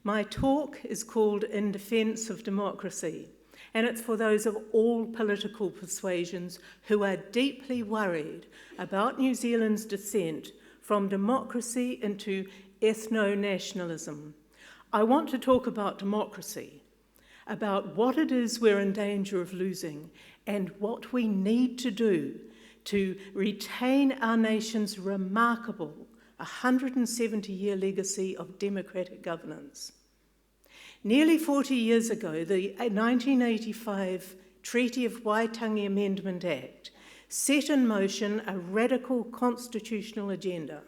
My talk is called In Defence of Democracy, and it's for those of all political persuasions who are deeply worried about New Zealand's descent from democracy into ethno-nationalism. I want to talk about democracy, about what it is we're in danger of losing, and what we need to do to retain our nation's remarkable 170-year legacy of democratic governance. Nearly 40 years ago, the 1985 Treaty of Waitangi Amendment Act set in motion a radical constitutional agenda,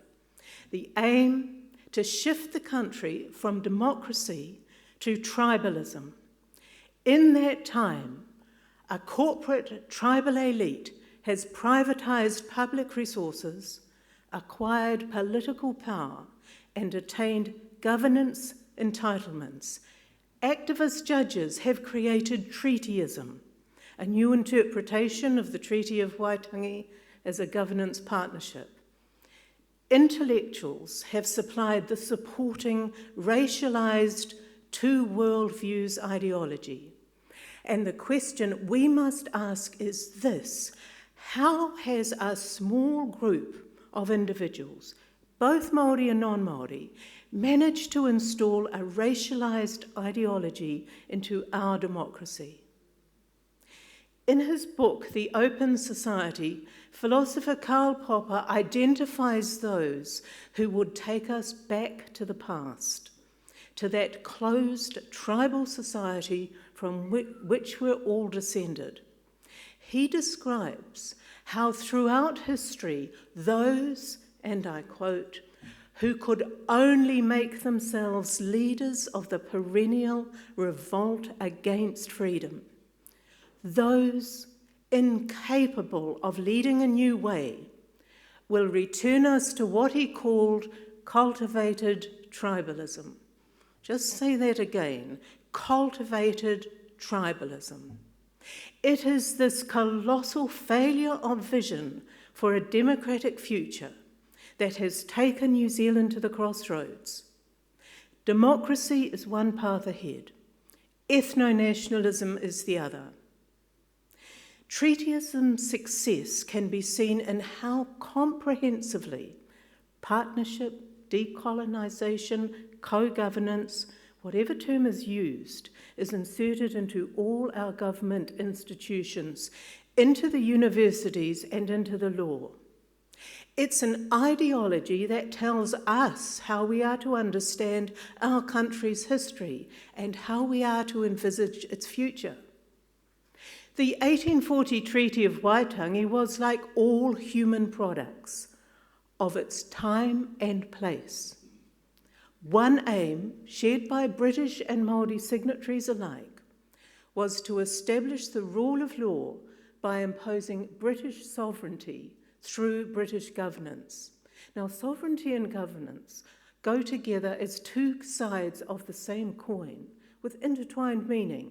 the aim to shift the country from democracy to tribalism. In that time, a corporate tribal elite has privatised public resources, acquired political power, and attained governance entitlements. Activist judges have created treatyism, a new interpretation of the Treaty of Waitangi as a governance partnership. Intellectuals have supplied the supporting racialised two worldviews ideology. And the question we must ask is this: how has a small group of individuals, both Māori and non-Māori, managed to install a racialised ideology into our democracy? In his book, The Open Society, philosopher Karl Popper identifies those who would take us back to the past, to that closed tribal society from which we're all descended. He describes how throughout history, those, and I quote, who could only make themselves leaders of the perennial revolt against freedom, those incapable of leading a new way, will return us to what he called cultivated tribalism. Just say that again, cultivated tribalism. It is this colossal failure of vision for a democratic future that has taken New Zealand to the crossroads. Democracy is one path ahead. Ethno-nationalism is the other. Treatyism's success can be seen in how comprehensively partnership, decolonisation, co-governance, whatever term is used, is inserted into all our government institutions, into the universities and into the law. It's an ideology that tells us how we are to understand our country's history and how we are to envisage its future. The 1840 Treaty of Waitangi was, like all human products, of its time and place. One aim, shared by British and Māori signatories alike, was to establish the rule of law by imposing British sovereignty through British governance. Now, sovereignty and governance go together as two sides of the same coin with intertwined meaning.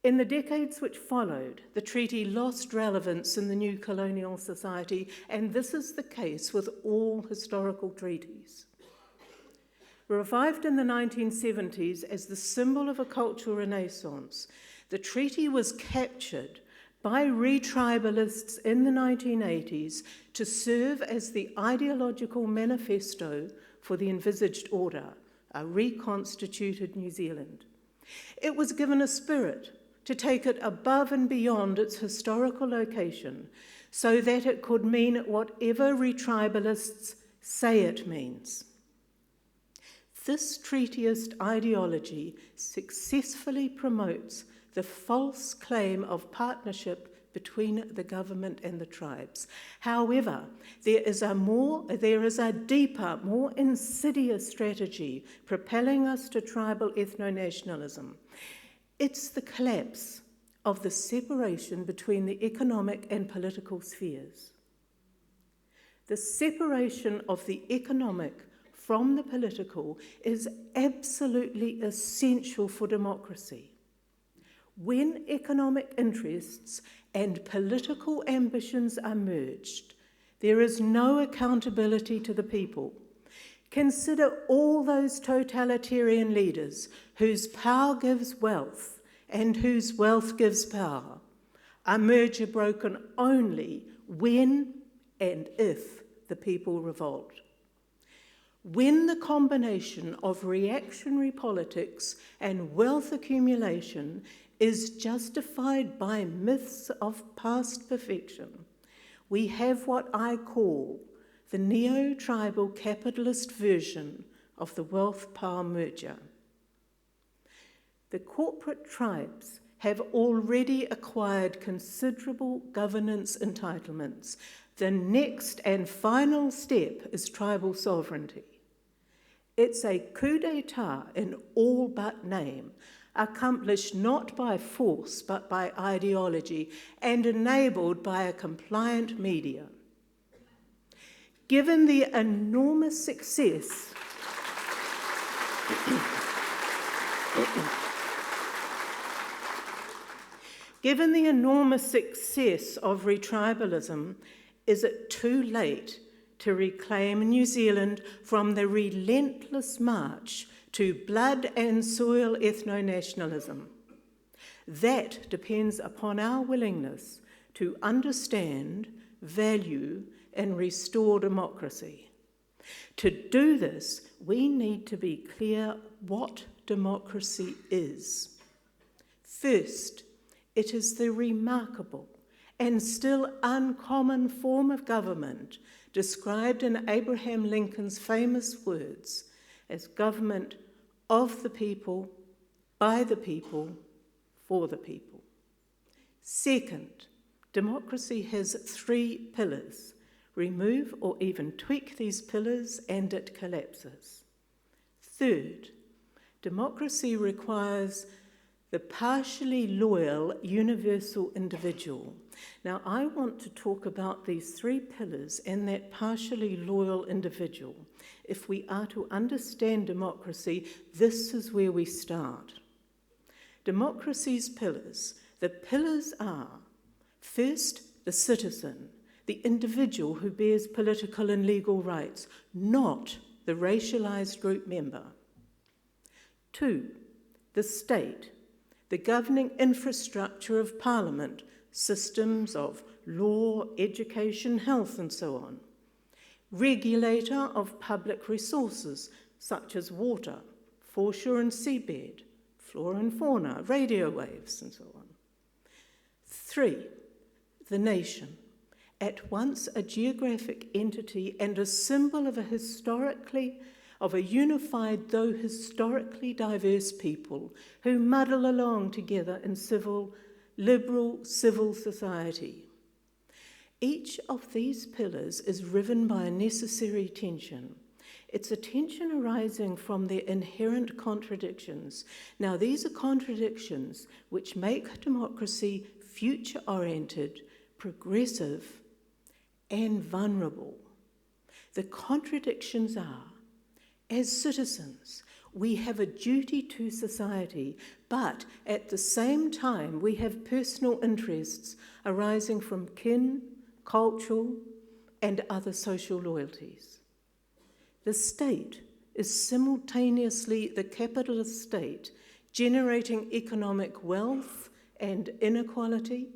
In the decades which followed, the treaty lost relevance in the new colonial society, and this is the case with all historical treaties. Revived in the 1970s as the symbol of a cultural renaissance, the treaty was captured by re-tribalists in the 1980s to serve as the ideological manifesto for the envisaged order, a reconstituted New Zealand. It was given a spirit to take it above and beyond its historical location so that it could mean whatever re-tribalists say it means. This treatyist ideology successfully promotes the false claim of partnership between the government and the tribes. However, there is a deeper, more insidious strategy propelling us to tribal ethno-nationalism. It's the collapse of the separation between the economic and political spheres. The separation of the economic from the political is absolutely essential for democracy. When economic interests and political ambitions are merged, there is no accountability to the people. Consider all those totalitarian leaders whose power gives wealth and whose wealth gives power. A merger broken only when and if the people revolt. When the combination of reactionary politics and wealth accumulation is justified by myths of past perfection, we have what I call the neo-tribal capitalist version of the wealth-power merger. The corporate tribes have already acquired considerable governance entitlements. The next and final step is tribal sovereignty. It's a coup d'etat in all but name, accomplished not by force but by ideology and enabled by a compliant media. Given the enormous success Given the enormous success of retribalism, is it too late to reclaim New Zealand from the relentless march to blood and soil ethno-nationalism? That depends upon our willingness to understand, value, and restore democracy. To do this, we need to be clear what democracy is. First, it is the remarkable and still uncommon form of government described in Abraham Lincoln's famous words as government of the people, by the people, for the people. Second, democracy has 3 pillars. Remove or even tweak these pillars and it collapses. Third, democracy requires the partially loyal universal individual. Now, I want to talk about these 3 pillars and that partially loyal individual. If we are to understand democracy, this is where we start. Democracy's pillars. The pillars are, first, the citizen, the individual who bears political and legal rights, not the racialized group member. 2, the state, the governing infrastructure of parliament, systems of law, education, health, and so on. Regulator of public resources, such as water, foreshore and seabed, flora and fauna, radio waves, and so on. 3, the nation, at once a geographic entity and a symbol of a unified though historically diverse people who muddle along together in liberal civil society. Each of these pillars is riven by a necessary tension. It's a tension arising from their inherent contradictions. Now, these are contradictions which make democracy future-oriented, progressive, and vulnerable. The contradictions are, as citizens, we have a duty to society, but at the same time we have personal interests arising from kin, cultural, and other social loyalties. The state is simultaneously the capitalist state, generating economic wealth and inequality,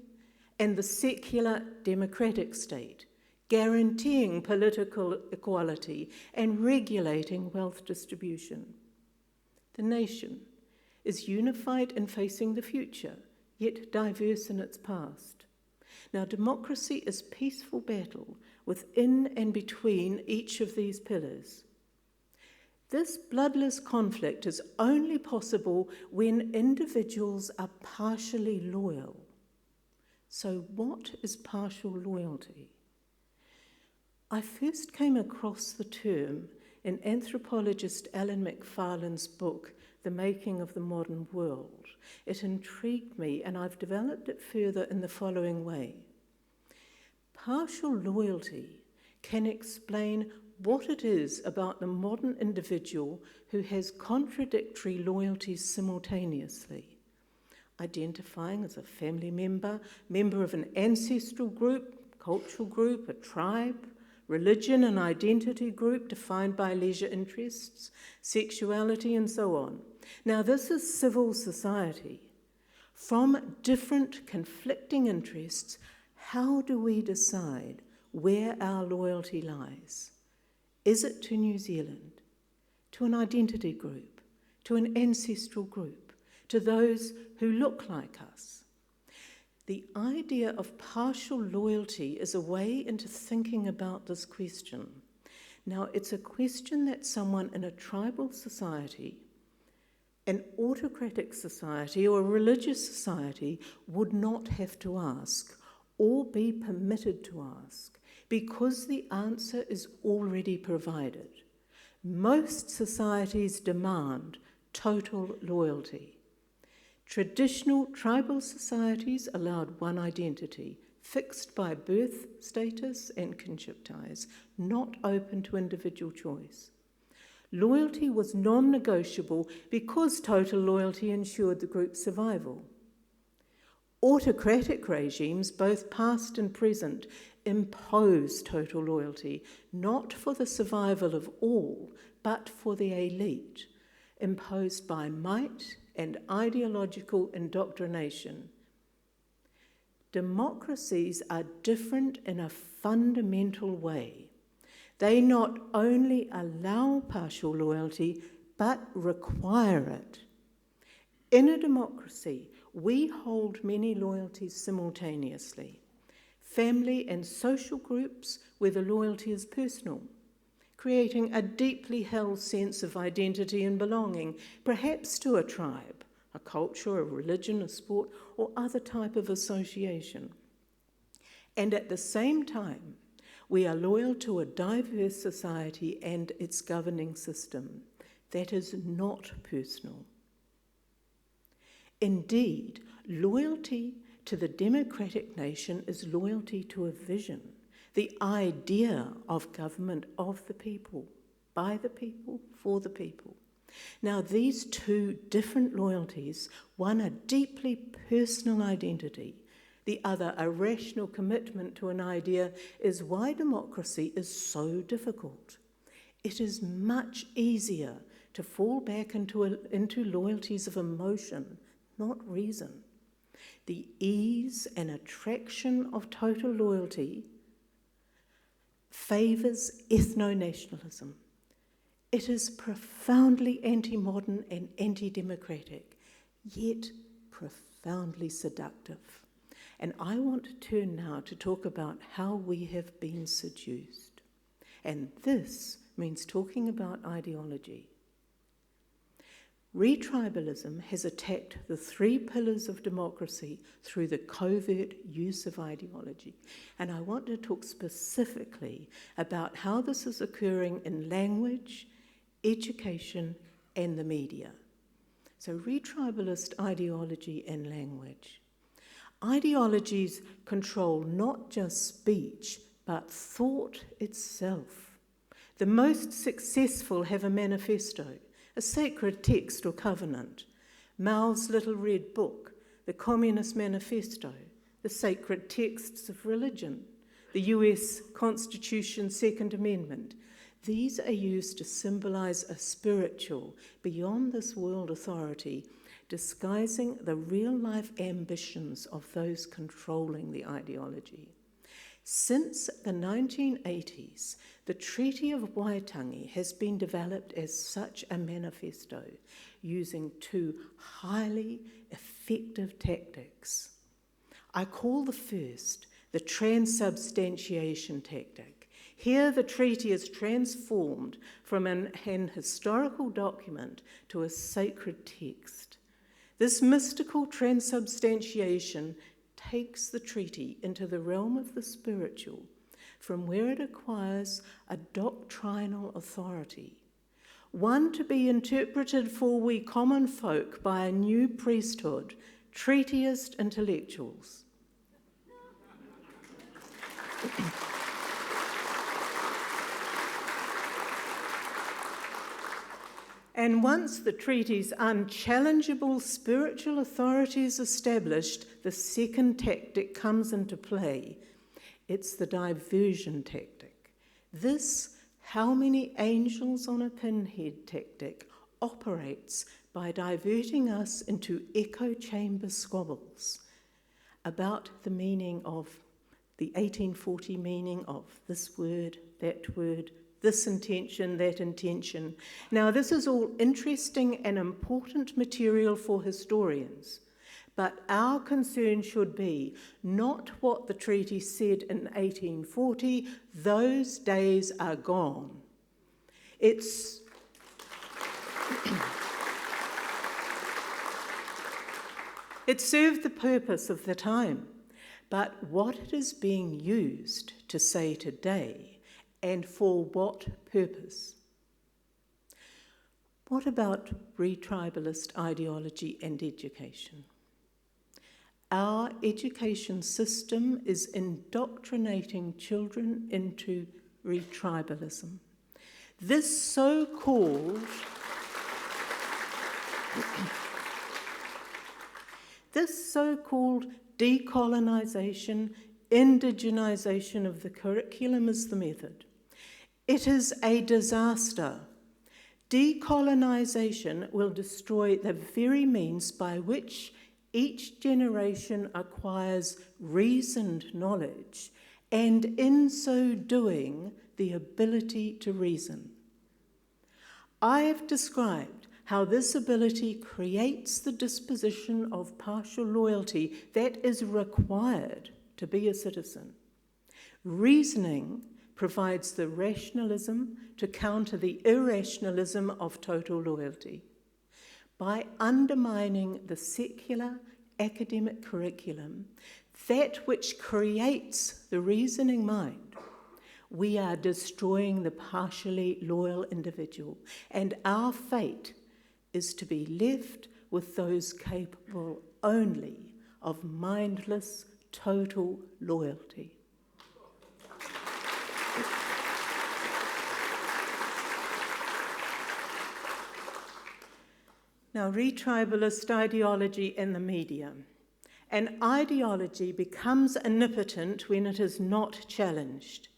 and the secular democratic state, guaranteeing political equality and regulating wealth distribution. The nation is unified in facing the future, yet diverse in its past. Now, democracy is peaceful battle within and between each of these pillars. This bloodless conflict is only possible when individuals are partially loyal. So what is partial loyalty? I first came across the term in anthropologist Alan McFarlane's book, The Making of the Modern World. It intrigued me, and I've developed it further in the following way. Partial loyalty can explain what it is about the modern individual who has contradictory loyalties simultaneously, identifying as a family member, member of an ancestral group, cultural group, a tribe, religion and identity group defined by leisure interests, sexuality, and so on. Now, this is civil society. From different conflicting interests, how do we decide where our loyalty lies? Is it to New Zealand, to an identity group, to an ancestral group, to those who look like us? The idea of partial loyalty is a way into thinking about this question. Now, it's a question that someone in a tribal society, an autocratic society, or a religious society would not have to ask or be permitted to ask, because the answer is already provided. Most societies demand total loyalty. Traditional tribal societies allowed one identity, fixed by birth status and kinship ties, not open to individual choice. Loyalty was non-negotiable because total loyalty ensured the group's survival. Autocratic regimes, both past and present, impose total loyalty, not for the survival of all, but for the elite, imposed by might and ideological indoctrination. Democracies are different in a fundamental way. They not only allow partial loyalty, but require it. In a democracy, we hold many loyalties simultaneously. Family and social groups where the loyalty is personal, creating a deeply held sense of identity and belonging, perhaps to a tribe, a culture, a religion, a sport, or other type of association. And at the same time, we are loyal to a diverse society and its governing system that is not personal. Indeed, loyalty to the democratic nation is loyalty to a vision, the idea of government of the people, by the people, for the people. Now, these two different loyalties, one a deeply personal identity, the other a rational commitment to an idea, is why democracy is so difficult. It is much easier to fall back into loyalties of emotion, not reason. The ease and attraction of total loyalty favours ethno-nationalism. It is profoundly anti-modern and anti-democratic, yet profoundly seductive. And I want to turn now to talk about how we have been seduced. And this means talking about ideology. Retribalism has attacked the three pillars of democracy through the covert use of ideology. And I want to talk specifically about how this is occurring in language, education, and the media. So retribalist ideology and language. Ideologies control not just speech, but thought itself. The most successful have a manifesto, a sacred text or covenant. Mao's Little Red Book, the Communist Manifesto, the sacred texts of religion, the US Constitution's Second Amendment. These are used to symbolize a spiritual, beyond this world authority, disguising the real-life ambitions of those controlling the ideology. Since the 1980s, the Treaty of Waitangi has been developed as such a manifesto, using two highly effective tactics. I call the first the transubstantiation tactic. Here the treaty is transformed from an historical document to a sacred text. This mystical transubstantiation takes the treaty into the realm of the spiritual, from where it acquires a doctrinal authority, one to be interpreted for we common folk by a new priesthood, treatyist intellectuals. And once the treaty's unchallengeable spiritual authority is established, the second tactic comes into play. It's the diversion tactic. This how many angels on a pinhead tactic operates by diverting us into echo chamber squabbles about the meaning of the 1840 meaning of this word, this intention, that intention. Now, this is all interesting and important material for historians, but our concern should be not what the treaty said in 1840, those days are gone. It served the purpose of the time, but what it is being used to say today, and for what purpose? What about retribalist ideology and education? Our education system is indoctrinating children into retribalism. This so-called decolonisation, indigenisation of the curriculum is the method. It is a disaster. Decolonisation will destroy the very means by which each generation acquires reasoned knowledge, and in so doing, the ability to reason. I have described how this ability creates the disposition of partial loyalty that is required to be a citizen. Reasoning provides the rationalism to counter the irrationalism of total loyalty. By undermining the secular academic curriculum, that which creates the reasoning mind, we are destroying the partially loyal individual, and our fate is to be left with those capable only of mindless, total loyalty. Now, retribalist ideology in the media. An ideology becomes omnipotent when it is not challenged.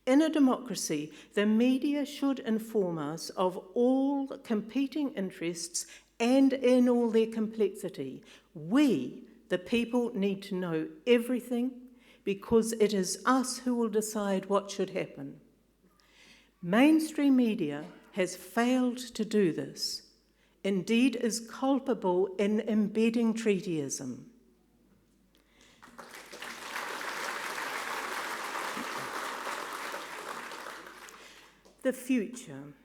In a democracy, the media should inform us of all competing interests and in all their complexity. We, the people, need to know everything because it is us who will decide what should happen. Mainstream media has failed to do this, indeed is culpable in embedding treatyism. The future.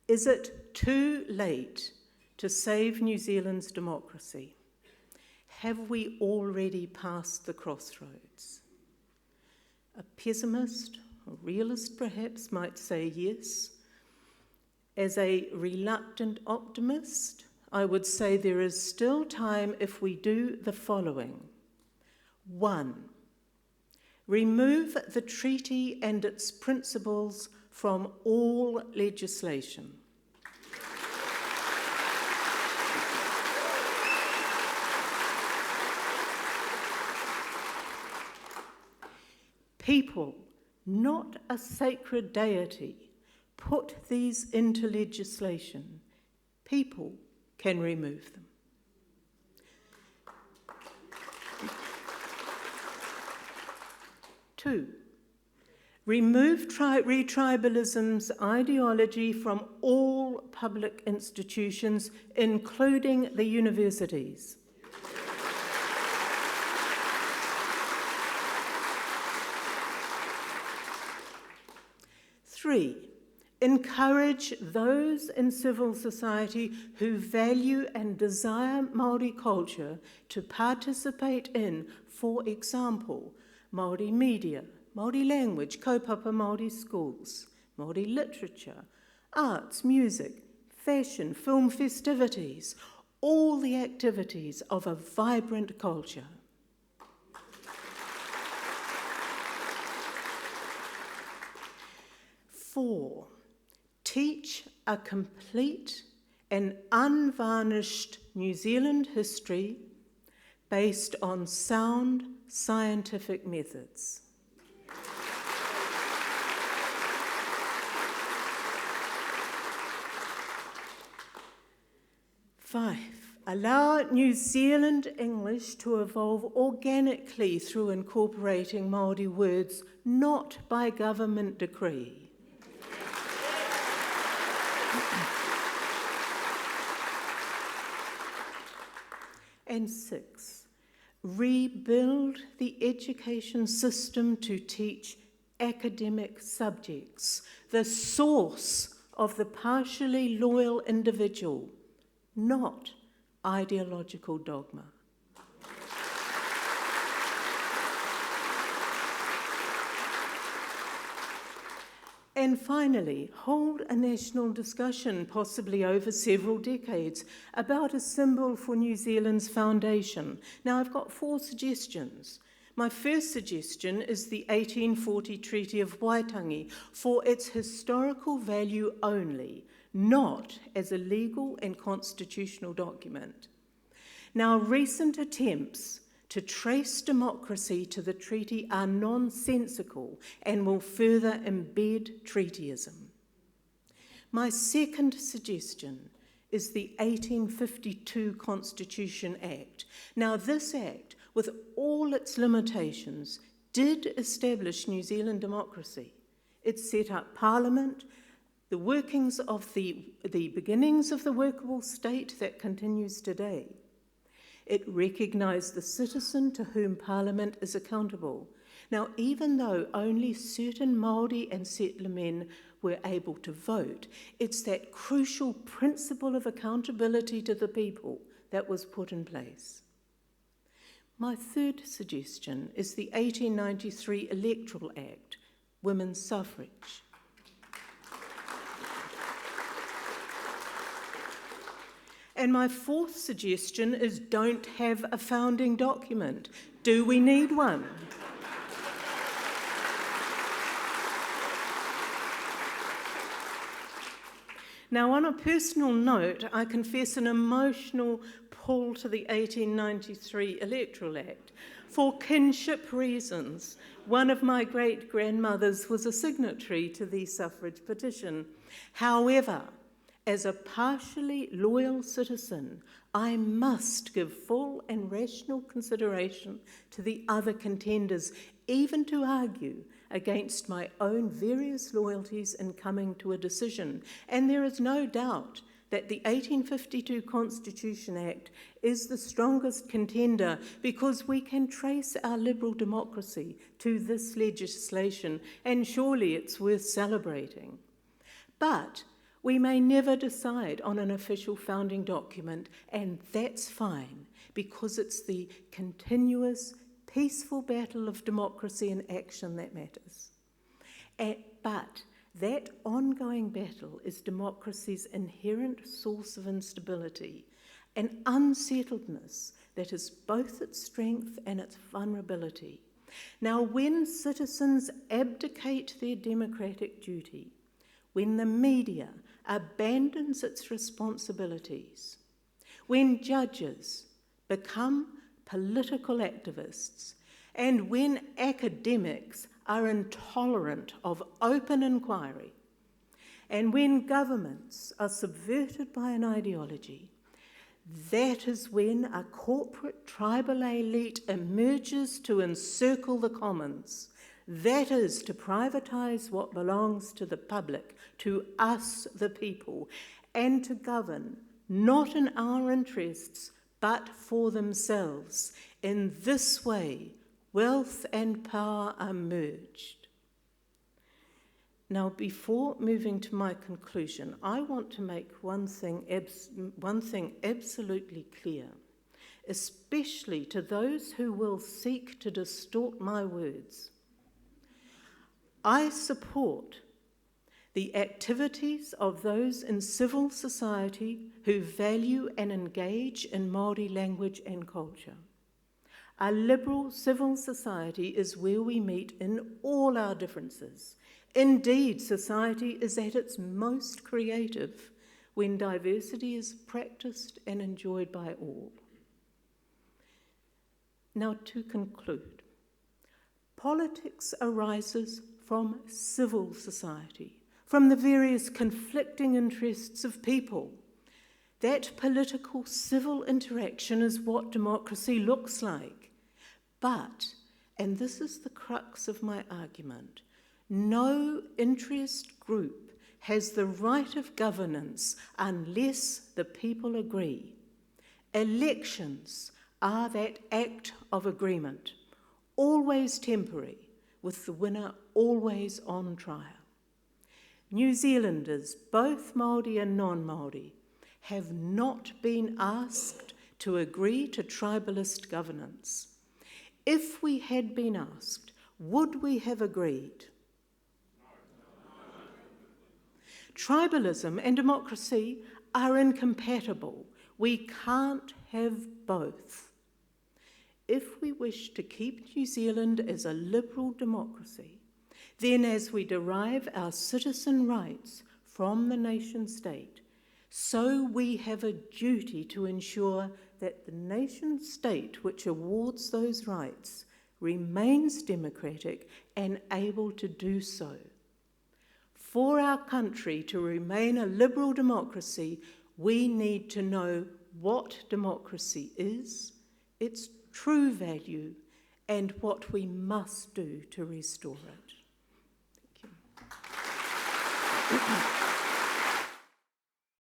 Is it too late to save New Zealand's democracy? Have we already passed the crossroads? A pessimist, a realist perhaps, might say yes. As a reluctant optimist, I would say there is still time if we do the following. 1. Remove the treaty and its principles from all legislation. People, not a sacred deity, put these into legislation. People can remove them. 2. Remove retribalism's ideology from all public institutions, including the universities. 3. Encourage those in civil society who value and desire Māori culture to participate in, for example, Māori media, Māori language, kaupapa Māori schools, Māori literature, arts, music, fashion, film festivities, all the activities of a vibrant culture. 4. Teach a complete and unvarnished New Zealand history based on sound scientific methods. 5. Allow New Zealand English to evolve organically through incorporating Māori words, not by government decree. And 6. Rebuild the education system to teach academic subjects, the source of the partially loyal individual, not ideological dogma. And finally, hold a national discussion, possibly over several decades, about a symbol for New Zealand's foundation. Now, I've got 4 suggestions. My first suggestion is the 1840 Treaty of Waitangi for its historical value only, not as a legal and constitutional document. Now, recent attempts to trace democracy to the treaty are nonsensical and will further embed treatyism. My second suggestion is the 1852 Constitution Act. Now, this act, with all its limitations, did establish New Zealand democracy. It set up Parliament, the workings of the beginnings of the workable state that continues today. It recognised the citizen to whom Parliament is accountable. Now, even though only certain Māori and settler men were able to vote, it's that crucial principle of accountability to the people that was put in place. My third suggestion is the 1893 Electoral Act, women's suffrage. And my fourth suggestion is don't have a founding document. Do we need one? Now, on a personal note, I confess an emotional pull to the 1893 Electoral Act. For kinship reasons, one of my great-grandmothers was a signatory to the suffrage petition. However, as a partially loyal citizen, I must give full and rational consideration to the other contenders, even to argue against my own various loyalties in coming to a decision. And there is no doubt that the 1852 Constitution Act is the strongest contender because we can trace our liberal democracy to this legislation, and surely it's worth celebrating. But we may never decide on an official founding document, and that's fine, because it's the continuous, peaceful battle of democracy in action that matters. But that ongoing battle is democracy's inherent source of instability, an unsettledness that is both its strength and its vulnerability. Now, when citizens abdicate their democratic duty, when the media abandons its responsibilities, when judges become political activists, and when academics are intolerant of open inquiry, and when governments are subverted by an ideology, that is when a corporate tribal elite emerges to encircle the commons. That is to privatise what belongs to the public, to us, the people, and to govern, not in our interests, but for themselves. In this way, wealth and power are merged. Now, before moving to my conclusion, I want to make one thing absolutely clear, especially to those who will seek to distort my words. I support the activities of those in civil society who value and engage in Māori language and culture. A liberal civil society is where we meet in all our differences. Indeed, society is at its most creative when diversity is practiced and enjoyed by all. Now, to conclude, politics arises from civil society, from the various conflicting interests of people. That political civil interaction is what democracy looks like. But, and this is the crux of my argument, no interest group has the right of governance unless the people agree. Elections are that act of agreement, always temporary, with the winner always on trial. New Zealanders, both Māori and non-Māori, have not been asked to agree to tribalist governance. If we had been asked, would we have agreed? Tribalism and democracy are incompatible. We can't have both. If we wish to keep New Zealand as a liberal democracy, then as we derive our citizen rights from the nation-state, so we have a duty to ensure that the nation-state which awards those rights remains democratic and able to do so. For our country to remain a liberal democracy, we need to know what democracy is, its true value, and what we must do to restore it. Thank you.